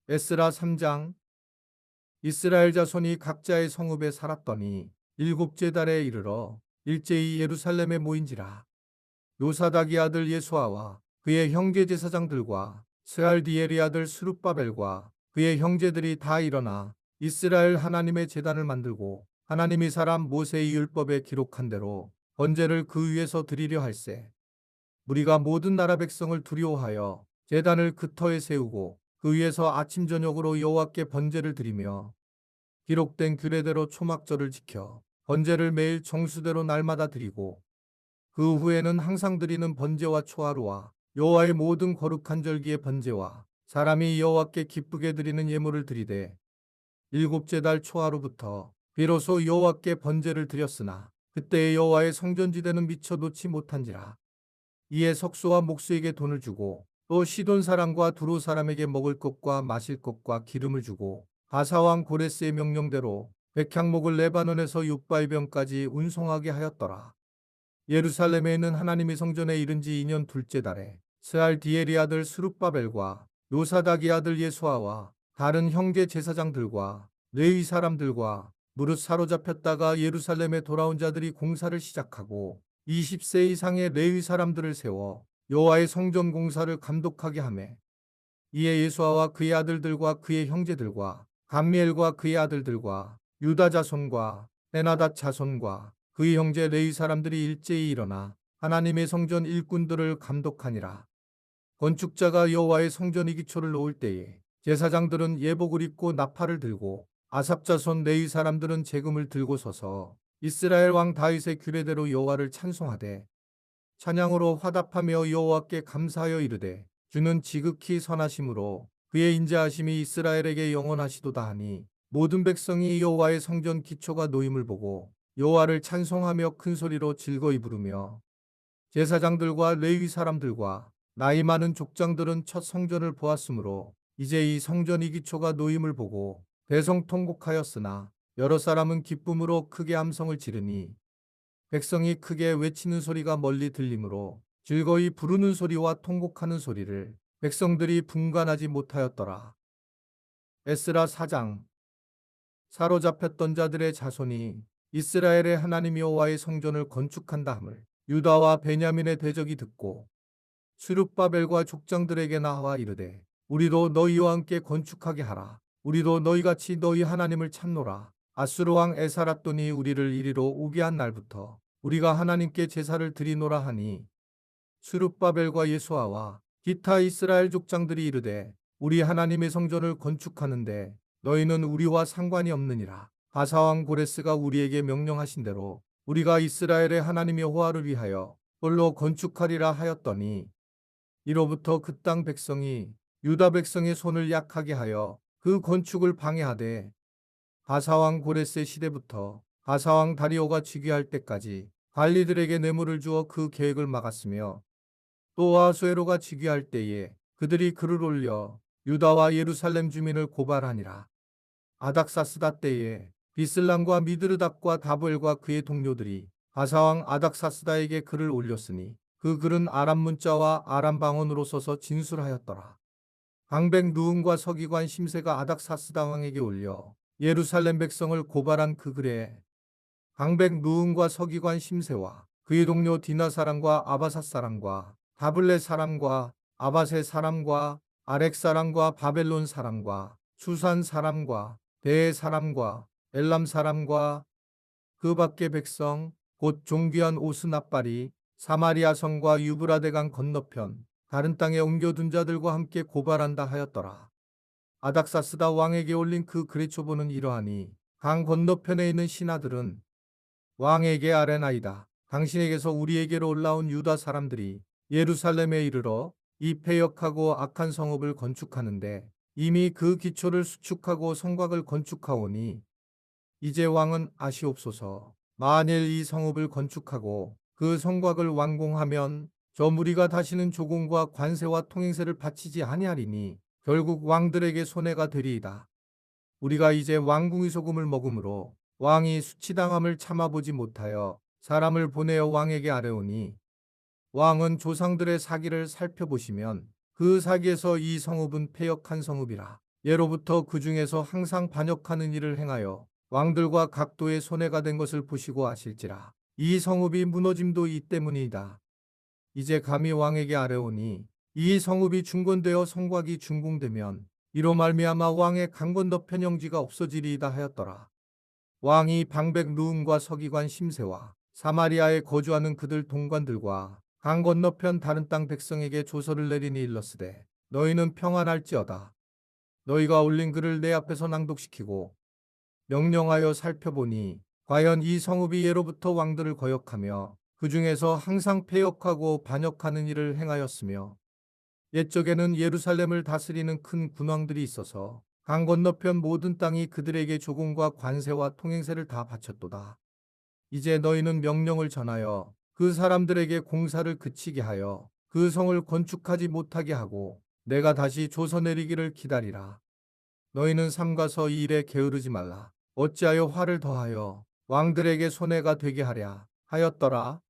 에스라 3장. 이스라엘 자손이 각자의 성읍에 살았더니 일곱째 달에 이르러 일제히 예루살렘에 모인지라. 요사닥이 아들 예수아와 그의 형제 제사장들과 스알디엘의 아들 스룹바벨과 그의 형제들이 다 일어나 이스라엘 하나님의 제단을 만들고 하나님이 사람 모세의 율법에 기록한 대로 번제를 그 위에서 드리려 할세. 무리가 모든 나라 백성을 두려워하여 제단을 그 터에 세우고 그 위에서 아침 저녁으로 여호와께 번제를 드리며 기록된 규례대로 초막절을 지켜 번제를 매일 정수대로 날마다 드리고 그 후에는 항상 드리는 번제와 초하루와 여호와의 모든 거룩한 절기의 번제와 사람이 여호와께 기쁘게 드리는 예물을 드리되 일곱째 달 초하루부터 비로소 여호와께 번제를 드렸으나 그때의 여호와의 성전지대는 미처 놓지 못한지라. 이에 석수와 목수에게 돈을 주고 또 시돈 사람과 두로 사람에게 먹을 것과 마실 것과 기름을 주고 바사왕 고레스의 명령대로 백향목을 레바논에서 육바이병까지 운송하게 하였더라. 예루살렘에 있는 하나님의 성전에 이른 지 2년 둘째 달에 스알디엘의 아들 스룹바벨과 요사닥의 아들 예수아와 다른 형제 제사장들과 레위 사람들과 무릇 사로잡혔다가 예루살렘에 돌아온 자들이 공사를 시작하고 20세 이상의 레위 사람들을 세워 여호와의 성전 공사를 감독하게 하매 이에 예수아와 그의 아들들과 그의 형제들과 감미엘과 그의 아들들과 유다 자손과 베나닷 자손과 그의 형제 레위 사람들이 일제히 일어나 하나님의 성전 일꾼들을 감독하니라. 건축자가 여호와의 성전 기초를 놓을 때에 제사장들은 예복을 입고 나팔을 들고 아삽 자손 레위 사람들은 재금을 들고 서서 이스라엘 왕 다윗의 규례대로 여호와를 찬송하되 찬양으로 화답하며 여호와께 감사하여 이르되 주는 지극히 선하심으로 그의 인자하심이 이스라엘에게 영원하시도다 하니 모든 백성이 여호와의 성전 기초가 놓임을 보고 여호와를 찬송하며 큰 소리로 즐거이 부르며 제사장들과 레위 사람들과 나이 많은 족장들은 첫 성전을 보았으므로 이제 이 성전 이 기초가 놓임을 보고 대성통곡하였으나 여러 사람은 기쁨으로 크게 함성을 지르니 백성이 크게 외치는 소리가 멀리 들리므로 즐거이 부르는 소리와 통곡하는 소리를 백성들이 분간하지 못하였더라. 에스라 4장. 사로잡혔던 자들의 자손이 이스라엘의 하나님 여호와의 성전을 건축한다 함을 유다와 베냐민의 대적이 듣고 스룹바벨과 족장들에게 나와 이르되 우리도 너희와 함께 건축하게 하라. 우리도 너희같이 너희 하나님을 찾노라. 아수르 왕 에사라돈이 우리를 이리로 오게 한 날부터 우리가 하나님께 제사를 드리노라 하니 스룹바벨과 예수아와 기타 이스라엘 족장들이 이르되 우리 하나님의 성전을 건축하는데 너희는 우리와 상관이 없느니라. 바사왕 고레스가 우리에게 명령하신 대로 우리가 이스라엘의 하나님 여호와를 위하여 홀로 건축하리라 하였더니 이로부터 그 땅 백성이 유다 백성의 손을 약하게 하여 그 건축을 방해하되 바사왕 고레스의 시대부터 바사왕 다리오가 즉위할 때까지 관리들에게 뇌물을 주어 그 계획을 막았으며 또 아수에로가 즉위할 때에 그들이 글을 올려 유다와 예루살렘 주민을 고발하니라. 아닥사스다 때에 비슬람과 미드르닥과 다부엘과 그의 동료들이 바사왕 아닥사스다에게 글을 올렸으니 그 글은 아람 문자와 아람 방언으로 써서 진술하였더라. 방백 누음과 서기관 심세가 아닥사스다 왕에게 올려 예루살렘 백성을 고발한 그 글에 방백 누음과 서기관 심세와 그의 동료 디나 사람과 아바삿 사람과 다블레 사람과 아바세 사람과 아렉 사람과 바벨론 사람과 수산 사람과 대 사람과 엘람 사람과 그 밖의 백성 곧 종귀한 오스나빨이 사마리아 성과 유브라데강 건너편 다른 땅에 옮겨둔 자들과 함께 고발한다 하였더라. 아닥사스다 왕에게 올린 그 글의 초보는 이러하니 강 건너편에 있는 신하들은 왕에게 아뢰나이다. 당신에게서 우리에게로 올라온 유다 사람들이 예루살렘에 이르러 이 패역하고 악한 성읍을 건축하는데 이미 그 기초를 수축하고 성곽을 건축하오니 이제 왕은 아시옵소서. 만일 이 성읍을 건축하고 그 성곽을 완공하면 저 무리가 다시는 조공과 관세와 통행세를 바치지 아니하리니 결국 왕들에게 손해가 되리이다. 우리가 이제 왕궁의 소금을 먹으므로 왕이 수치당함을 참아보지 못하여 사람을 보내어 왕에게 아뢰오니 왕은 조상들의 사기를 살펴보시면 그 사기에서 이 성읍은 패역한 성읍이라 예로부터 그 중에서 항상 반역하는 일을 행하여 왕들과 각도의 손해가 된 것을 보시고 아실지라. 이 성읍이 무너짐도 이 때문이다. 이제 감히 왕에게 아뢰오니 이 성읍이 중건되어 성곽이 준공되면 이로 말미암아 왕의 강 건너편 영지가 없어지리이다 하였더라. 왕이 방백 루음과 서기관 심세와 사마리아에 거주하는 그들 동관들과 강 건너편 다른 땅 백성에게 조서를 내리니 일렀으되 너희는 평안할지어다. 너희가 올린 글을 내 앞에서 낭독시키고 명령하여 살펴보니 과연 이 성읍이 예로부터 왕들을 거역하며 그 중에서 항상 패역하고 반역하는 일을 행하였으며 옛적에는 예루살렘을 다스리는 큰 군왕들이 있어서 강 건너편 모든 땅이 그들에게 조공과 관세와 통행세를 다 바쳤도다. 이제 너희는 명령을 전하여 그 사람들에게 공사를 그치게 하여 그 성을 건축하지 못하게 하고 내가 다시 조서 내리기를 기다리라. 너희는 삼가서 이 일에 게으르지 말라. 어찌하여 화를 더하여 왕들에게 손해가 되게 하랴 하였더라.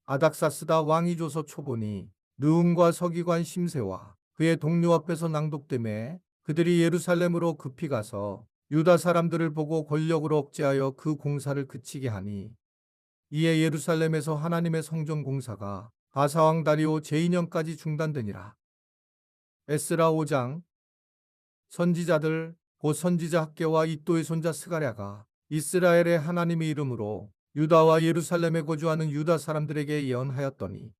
아닥사스다 왕이 조서 초본이 느움과 서기관 심세와 그의 동료 앞에서 낭독되매 그들이 예루살렘으로 급히 가서 유다 사람들을 보고 권력으로 억제하여 그 공사를 그치게 하니 이에 예루살렘에서 하나님의 성전 공사가 바사왕 다리오 제2년까지 중단되니라. 에스라 5장. 선지자들 곧 선지자 학개와 이또의 손자 스가랴가 이스라엘의 하나님의 이름으로 유다와 예루살렘에 거주하는 유다 사람들에게 예언하였더니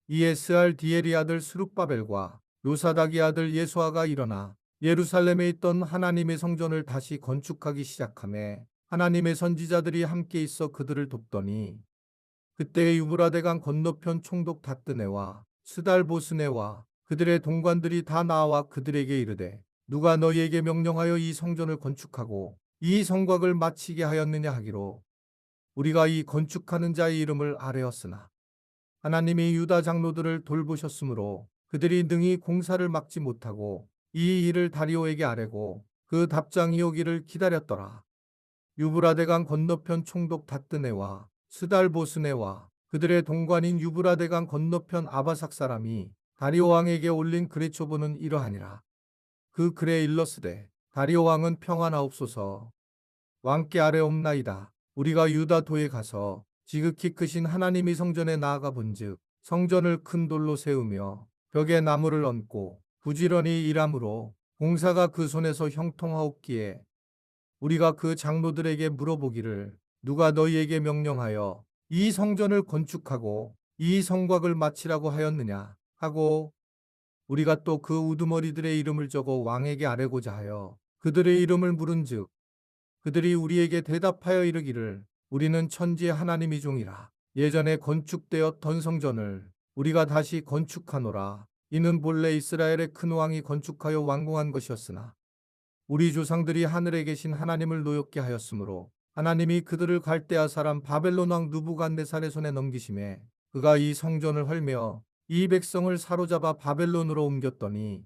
이에 스알디엘의 아들 스룹바벨과 요사닥의 아들 예수아가 일어나 예루살렘에 있던 하나님의 성전을 다시 건축하기 시작하며 하나님의 선지자들이 함께 있어 그들을 돕더니 그때의 유브라데강 건너편 총독 다뜨네와 스달보스네와 그들의 동관들이 다 나와 그들에게 이르되 누가 너희에게 명령하여 이 성전을 건축하고 이 성곽을 마치게 하였느냐 하기로 우리가 이 건축하는 자의 이름을 아뢰었으나 하나님이 유다 장로들을 돌보셨으므로 그들이 능히 공사를 막지 못하고 이 일을 다리오에게 아뢰고 그 답장이 오기를 기다렸더라. 유브라데강 건너편 총독 다뜨네와 스달보스네와 그들의 동관인 유브라데강 건너편 아바삭 사람이 다리오 왕에게 올린 글의 초보는 이러하니라. 그 글에 일렀으되 다리오 왕은 평안하옵소서. 왕께 아뢰옵나이다. 우리가 유다도에 가서 지극히 크신 하나님의 성전에 나아가 본즉 성전을 큰 돌로 세우며 벽에 나무를 얹고 부지런히 일함으로 공사가 그 손에서 형통하옵기에 우리가 그 장로들에게 물어보기를 누가 너희에게 명령하여 이 성전을 건축하고 이 성곽을 마치라고 하였느냐 하고 우리가 또 그 우두머리들의 이름을 적어 왕에게 아뢰고자 하여 그들의 이름을 물은즉 그들이 우리에게 대답하여 이르기를 우리는 천지의 하나님의 종이라. 예전에 건축되었던 성전을 우리가 다시 건축하노라. 이는 본래 이스라엘의 큰 왕이 건축하여 완공한 것이었으나 우리 조상들이 하늘에 계신 하나님을 노엽게 하였으므로 하나님이 그들을 갈대아 사람 바벨론 왕 느부갓네살의 손에 넘기심에 그가 이 성전을 헐며 이 백성을 사로잡아 바벨론으로 옮겼더니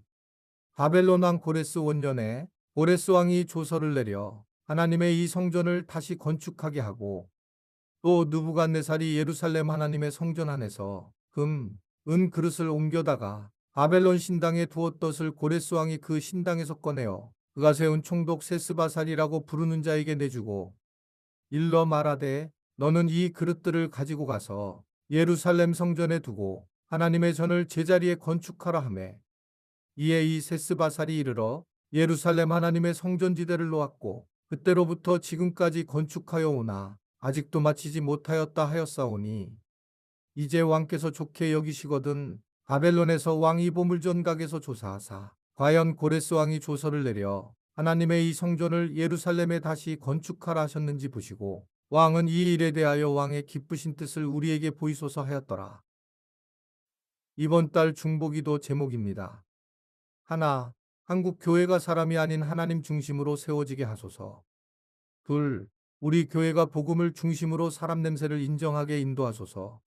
바벨론 왕 고레스 원년에 고레스 왕이 조서를 내려 하나님의 이 성전을 다시 건축하게 하고 또 느부갓네살이 예루살렘 하나님의 성전 안에서 금, 은 그릇을 옮겨다가 바벨론 신당에 두었던 고레스 왕이 그 신당에서 꺼내어 그가 세운 총독 세스바살이라고 부르는 자에게 내주고 일러 말하되 너는 이 그릇들을 가지고 가서 예루살렘 성전에 두고 하나님의 전을 제자리에 건축하라 하매 이에 이 세스바살이 이르러 예루살렘 하나님의 성전지대를 놓았고 그때로부터 지금까지 건축하여 오나 아직도 마치지 못하였다 하였사오니 이제 왕께서 좋게 여기시거든 바벨론에서 왕이 보물전각에서 조사하사 과연 고레스 왕이 조서를 내려 하나님의 이 성전을 예루살렘에 다시 건축하라 하셨는지 보시고 왕은 이 일에 대하여 왕의 기쁘신 뜻을 우리에게 보이소서 하였더라. 이번 달 중보기도 제목입니다. 하나, 한국 교회가 사람이 아닌 하나님 중심으로 세워지게 하소서. 둘, 우리 교회가 복음을 중심으로 사람 냄새를 인정하게 인도하소서.